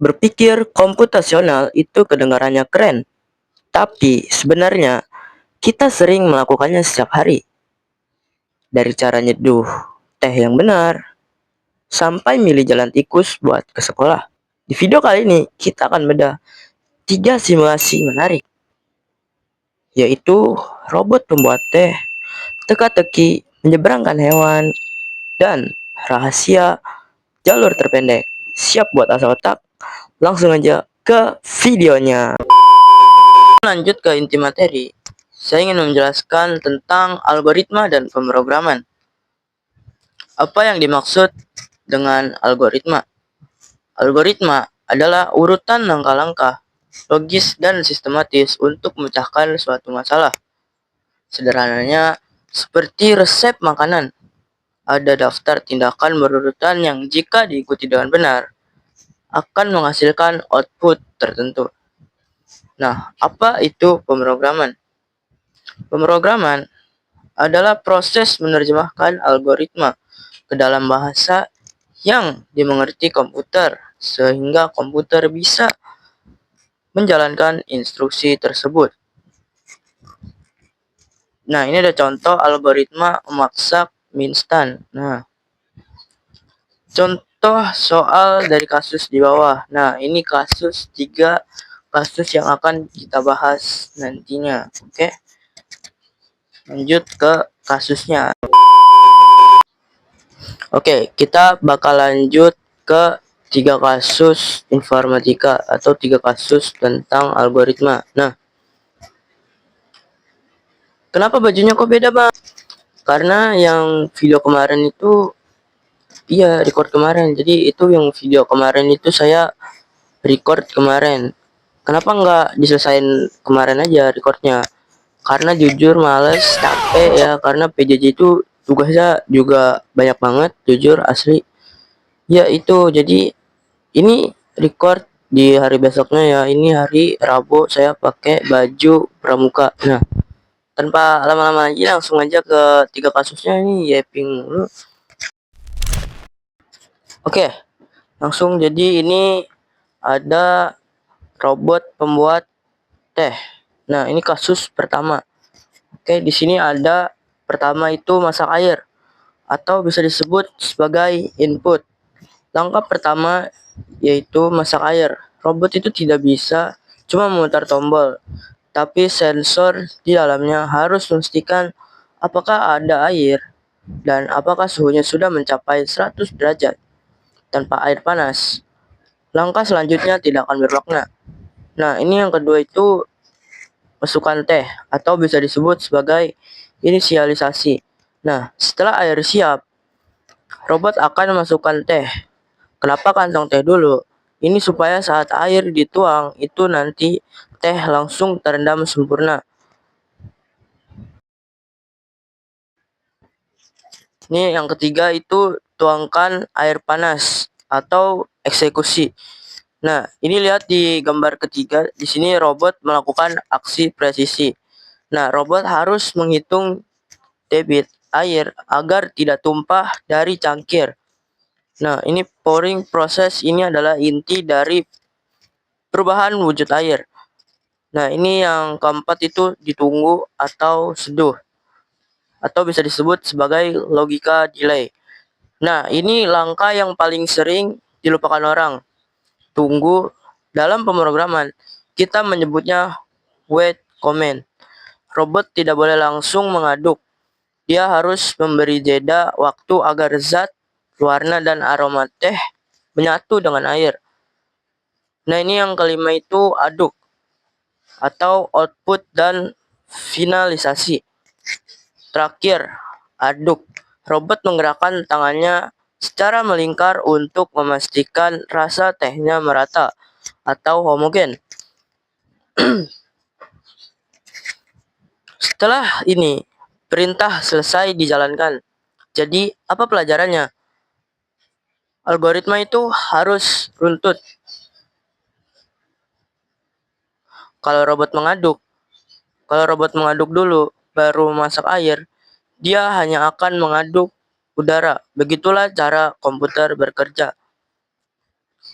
Berpikir komputasional itu kedengarannya keren, tapi sebenarnya kita sering melakukannya setiap hari. Dari cara nyeduh teh yang benar, sampai milih jalan tikus buat ke sekolah. Di video kali ini, kita akan bedah 3 simulasi menarik, yaitu robot pembuat teh, teka-teki menyeberangkan hewan, dan rahasia jalur terpendek. Siap buat asal otak? Langsung aja ke videonya. Lanjut ke inti materi, saya ingin menjelaskan tentang algoritma dan pemrograman. Apa yang dimaksud dengan algoritma? Algoritma adalah urutan langkah-langkah logis dan sistematis untuk memecahkan suatu masalah. Sederhananya, seperti resep makanan, ada daftar tindakan berurutan yang jika diikuti dengan benar, akan menghasilkan output tertentu. Nah, apa itu pemrograman? Pemrograman adalah proses menerjemahkan algoritma ke dalam bahasa yang dimengerti komputer, sehingga komputer bisa menjalankan instruksi tersebut. Nah, ini ada contoh algoritma memaksa mie instan. Nah, contoh soal dari kasus di bawah. Nah, ini kasus 3 kasus yang akan kita bahas nantinya. Oke. Lanjut ke kasusnya. Oke, kita bakal lanjut ke 3 kasus informatika atau 3 kasus tentang algoritma. Nah, kenapa bajunya kok beda, Bang? Karena yang video kemarin itu, iya, record kemarin. Jadi itu yang video kemarin itu saya record kemarin. Kenapa nggak diselesain kemarin aja recordnya? Karena jujur males, capek ya. Karena PJJ itu tugasnya juga banyak banget, jujur asli. Ya itu, jadi ini record di hari besoknya ya. Ini hari Rabu, saya pakai baju pramuka. Nah, tanpa lama-lama lagi langsung aja ke 3 kasusnya ini, Yeping dulu. Oke, langsung. Jadi ini ada robot pembuat teh. Nah, ini kasus pertama. Oke, di sini ada pertama itu masak air atau bisa disebut sebagai input. Langkah pertama yaitu masak air. Robot itu tidak bisa cuma memutar tombol, tapi sensor di dalamnya harus memastikan apakah ada air dan apakah suhunya sudah mencapai 100 derajat tanpa air panas. Langkah selanjutnya tidak akan bermakna. Nah, ini yang kedua itu masukkan teh atau bisa disebut sebagai inisialisasi. Nah, setelah air siap, robot akan memasukkan teh. Kenapa kantong teh dulu? Ini supaya saat air dituang itu nanti teh langsung terendam sempurna. Ini yang ketiga itu tuangkan air panas atau eksekusi. Nah, ini lihat di gambar ketiga, di sini robot melakukan aksi presisi. Nah, robot harus menghitung debit air agar tidak tumpah dari cangkir. Nah, ini pouring proses ini adalah inti dari perubahan wujud air. Nah, ini yang keempat itu ditunggu atau seduh, atau bisa disebut sebagai logika delay. Nah, ini langkah yang paling sering dilupakan orang. Tunggu dalam pemrograman, kita menyebutnya wait comment. Robot tidak boleh langsung mengaduk. Dia harus memberi jeda waktu agar zat, warna, dan aroma teh menyatu dengan air. Nah, ini yang kelima itu aduk atau output dan finalisasi. Terakhir, aduk. Robot menggerakkan tangannya secara melingkar untuk memastikan rasa tehnya merata atau homogen. Setelah ini, perintah selesai dijalankan. Jadi, apa pelajarannya? Algoritma itu harus runtut. Kalau robot mengaduk, Kalau robot mengaduk dulu, baru masak air, dia hanya akan mengaduk udara. Begitulah cara komputer bekerja.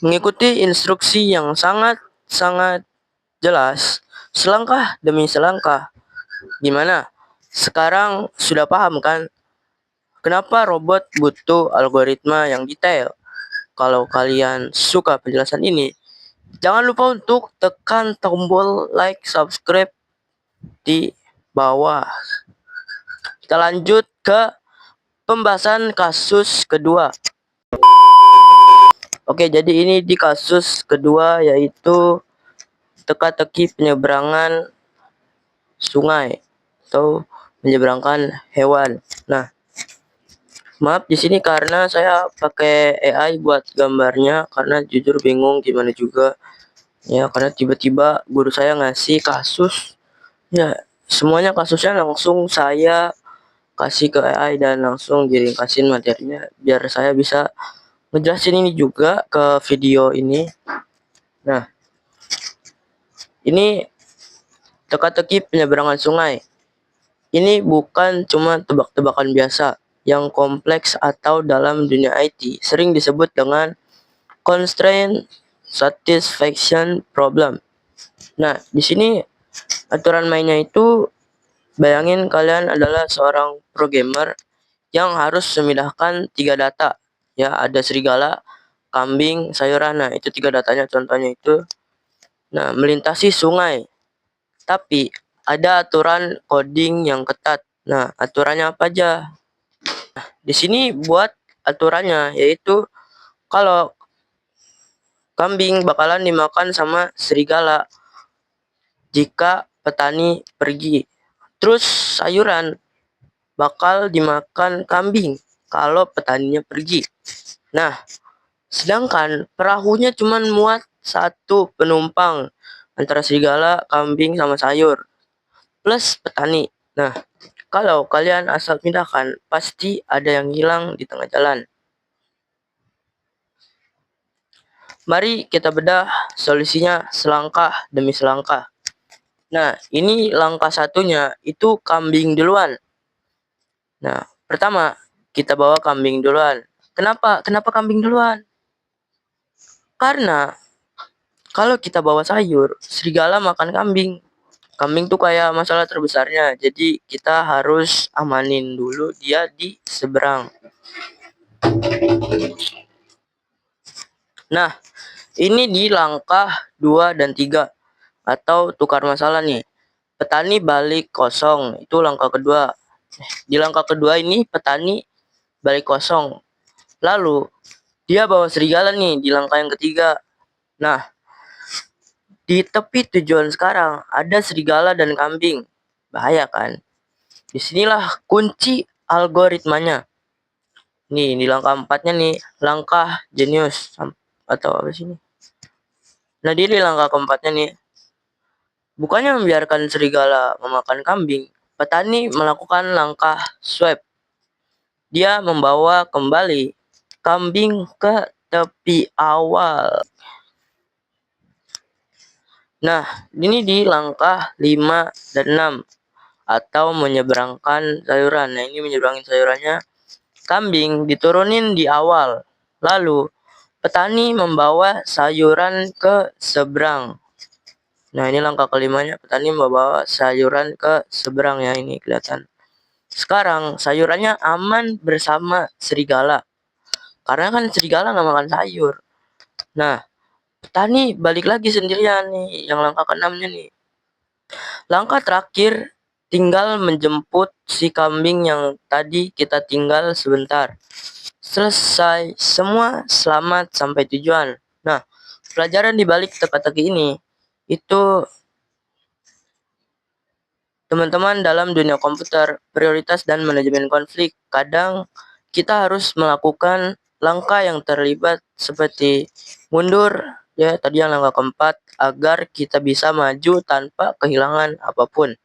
mengikuti instruksi yang sangat jelas, selangkah demi selangkah. Gimana? Sekarang sudah paham kan? Kenapa robot butuh algoritma yang detail? Kalau kalian suka penjelasan ini, jangan lupa untuk tekan tombol like, subscribe di bawah. Kita lanjut ke pembahasan kasus kedua. Oke, jadi ini di kasus kedua yaitu teka-teki penyeberangan sungai atau menyeberangkan hewan. Nah, maaf di sini karena saya pakai AI buat gambarnya karena jujur bingung gimana juga. Ya, karena tiba-tiba guru saya ngasih kasus. Ya, semuanya kasusnya langsung saya kasih ke AI dan langsung diringkasin materinya biar saya bisa ngejelasin ini juga ke video ini. Nah, ini teka-teki penyeberangan sungai. Ini bukan cuma tebak-tebakan biasa yang kompleks atau dalam dunia IT sering disebut dengan constraint satisfaction problem. Nah, di sini aturan mainnya itu bayangin kalian adalah seorang programmer yang harus memindahkan 3 data. Ya, ada serigala, kambing, sayuran. Nah, itu 3 datanya contohnya itu. Nah, melintasi sungai. Tapi ada aturan coding yang ketat. Nah, aturannya apa aja? Di sini buat aturannya yaitu kalau kambing bakalan dimakan sama serigala jika petani pergi. Terus sayuran bakal dimakan kambing kalau petaninya pergi. Nah, sedangkan perahunya cuma muat 1 penumpang antara serigala, kambing, sama sayur plus petani. Nah, kalau kalian asal pindahkan, pasti ada yang hilang di tengah jalan. Mari kita bedah solusinya selangkah demi selangkah. Nah, ini langkah satunya itu kambing duluan. Nah, pertama kita bawa kambing duluan. Kenapa? Kenapa kambing duluan? Karena kalau kita bawa sayur, serigala makan kambing. Kambing tuh kayak masalah terbesarnya. Jadi kita harus amanin dulu dia di seberang. Nah, ini di langkah 2 dan 3 atau tukar masalah nih. Petani balik kosong, itu langkah kedua. Di langkah kedua ini petani balik kosong. Lalu dia bawa serigala nih di langkah yang ketiga. Nah, di tepi tujuan sekarang ada serigala dan kambing. Bahaya kan? Disinilah kunci algoritmanya. Nih, di langkah 4-nya nih, langkah jenius atau apa sih ini? Nah, di langkah keempatnya nih, bukannya membiarkan serigala memakan kambing, petani melakukan langkah swap. Dia membawa kembali kambing ke tepi awal. Nah, ini di langkah 5 dan 6 atau menyeberangkan sayuran. Nah, ini menyeberangin sayurannya. Kambing diturunin di awal. Lalu petani membawa sayuran ke seberang. Nah, ini langkah kelimanya, petani membawa sayuran ke seberang ya, ini kelihatan. Sekarang sayurannya aman bersama serigala. Karena kan serigala nggak makan sayur. Nah, petani balik lagi sendirian nih, yang langkah ke-6-nya nih. Langkah terakhir tinggal menjemput si kambing yang tadi kita tinggal sebentar. Selesai, semua selamat sampai tujuan. Nah, pelajaran di balik teka-teki ini itu teman-teman dalam dunia komputer, prioritas dan manajemen konflik. Kadang kita harus melakukan langkah yang terlibat seperti mundur, ya tadi yang langkah keempat, agar kita bisa maju tanpa kehilangan apapun.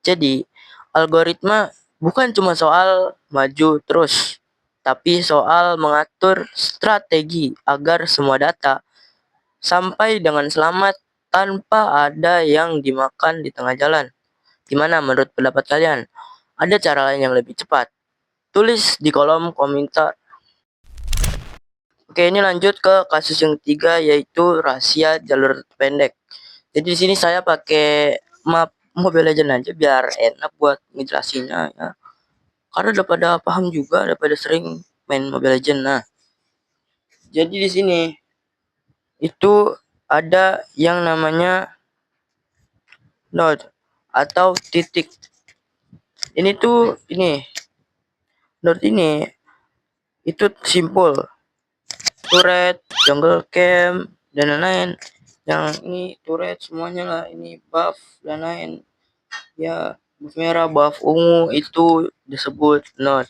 Jadi, algoritma bukan cuma soal maju terus, tapi soal mengatur strategi agar semua data sampai dengan selamat tanpa ada yang dimakan di tengah jalan. Gimana menurut pendapat kalian? Ada cara lain yang lebih cepat? Tulis di kolom komentar. Oke, ini lanjut ke kasus yang ketiga, yaitu rahasia jalur pendek. Jadi di sini saya pakai map Mobile Legends aja biar enak buat ngejelasinnya ya. Karena udah pada paham juga, udah pada sering main Mobile Legends. Nah, jadi di sini itu ada yang namanya node atau titik. Ini node ini itu simpul, turret, jungle camp, dan lain-lain. Yang ini turret semuanya lah, ini buff dan lain. Ya, buff merah, buff ungu itu disebut node.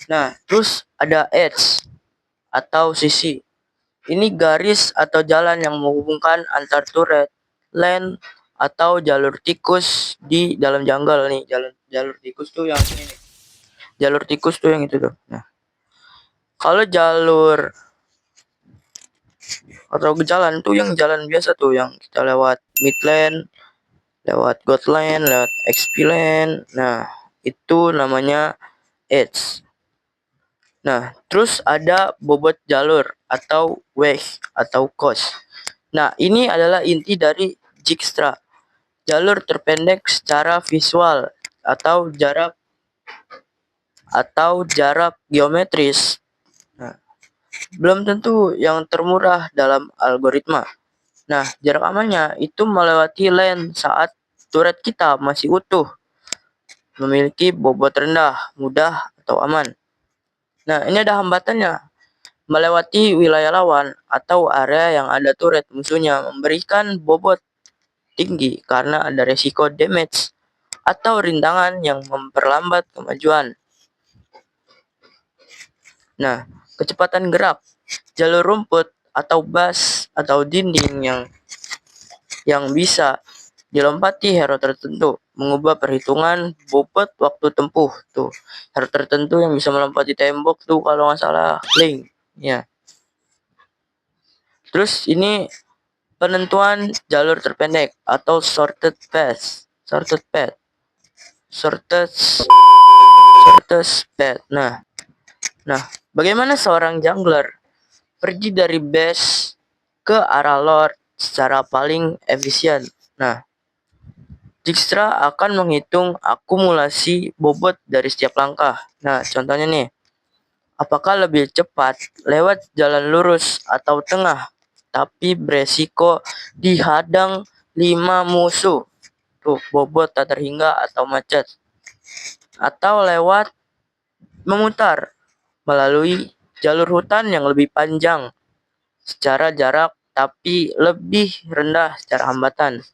Nah, terus ada edge atau sisi. Ini garis atau jalan yang menghubungkan antar turret, lane, atau jalur tikus di dalam jungle nih. Jalur tikus tuh yang ini nih. Jalur tikus tuh yang itu tuh. Nah, kalau jalur atau jalan tuh yang jalan biasa tuh yang kita lewat mid lane, lewat god lane, lewat XP lane. Nah, itu namanya edge. Nah, terus ada bobot jalur atau wave atau cost. Nah, ini adalah inti dari Dijkstra. Jalur terpendek secara visual atau jarak geometris. Nah, belum tentu yang termurah dalam algoritma. Nah, jarak amannya itu melewati lane saat turret kita masih utuh, memiliki bobot rendah, mudah, atau aman. Nah, ini ada hambatannya. Melewati wilayah lawan atau area yang ada turret musuhnya memberikan bobot tinggi karena ada resiko damage atau rintangan yang memperlambat kemajuan. Nah, kecepatan gerak, jalur rumput atau bas atau dinding yang bisa dilompati hero tertentu mengubah perhitungan bobot waktu tempuh tuh. Hero tertentu yang bisa melompati tembok tuh kalau nggak salah Link ya. Terus ini penentuan jalur terpendek atau shortest path. Nah, bagaimana seorang jungler pergi dari base ke arah lord secara paling efisien? Nah, Dijkstra akan menghitung akumulasi bobot dari setiap langkah. Nah, contohnya nih, apakah lebih cepat lewat jalan lurus atau tengah, tapi beresiko dihadang 5 musuh, tuh bobot tak terhingga atau macet, atau lewat memutar melalui jalur hutan yang lebih panjang secara jarak tapi lebih rendah secara hambatan.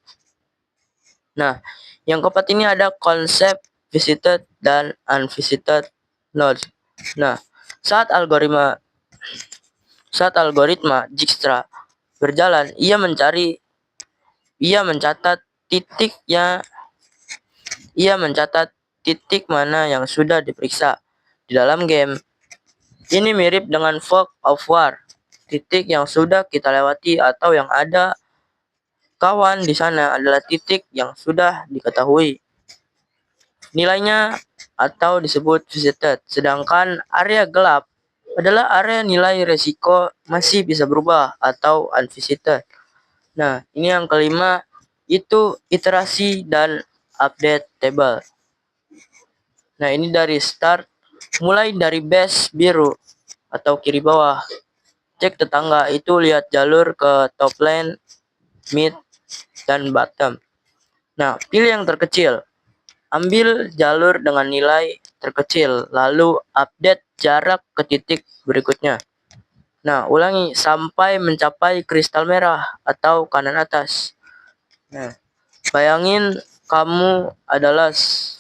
Nah, yang keempat ini ada konsep visited dan unvisited nodes. Nah, saat algoritma Dijkstra berjalan, ia mencatat titik mana yang sudah diperiksa di dalam game. Ini mirip dengan fog of war, titik yang sudah kita lewati atau yang ada kawan di sana adalah titik yang sudah diketahui nilainya atau disebut visited. Sedangkan area gelap adalah area nilai resiko masih bisa berubah atau unvisited. Nah, ini yang kelima itu iterasi dan update table. Nah, ini dari start mulai dari base biru atau kiri bawah. Cek tetangga itu lihat jalur ke top lane, mid, dan bottom. Nah, pilih yang terkecil. Ambil jalur dengan nilai terkecil, lalu update jarak ke titik berikutnya. Nah, ulangi sampai mencapai kristal merah atau kanan atas. Nah, bayangin kamu adalah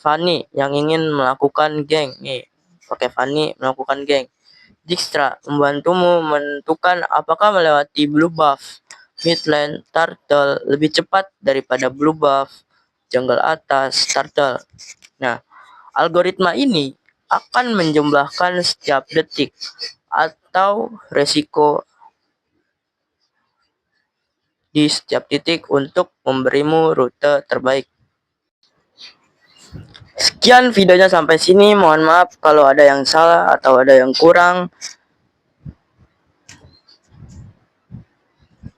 Fanny yang ingin melakukan geng. Nih, pakai Fanny melakukan geng. Dijkstra membantumu menentukan apakah melewati blue buff mid lane turtle lebih cepat daripada blue buff jungle atas turtle. Nah, algoritma ini akan menjumlahkan setiap detik atau resiko di setiap titik untuk memberimu rute terbaik. Sekian videonya sampai sini. Mohon maaf kalau ada yang salah atau ada yang kurang.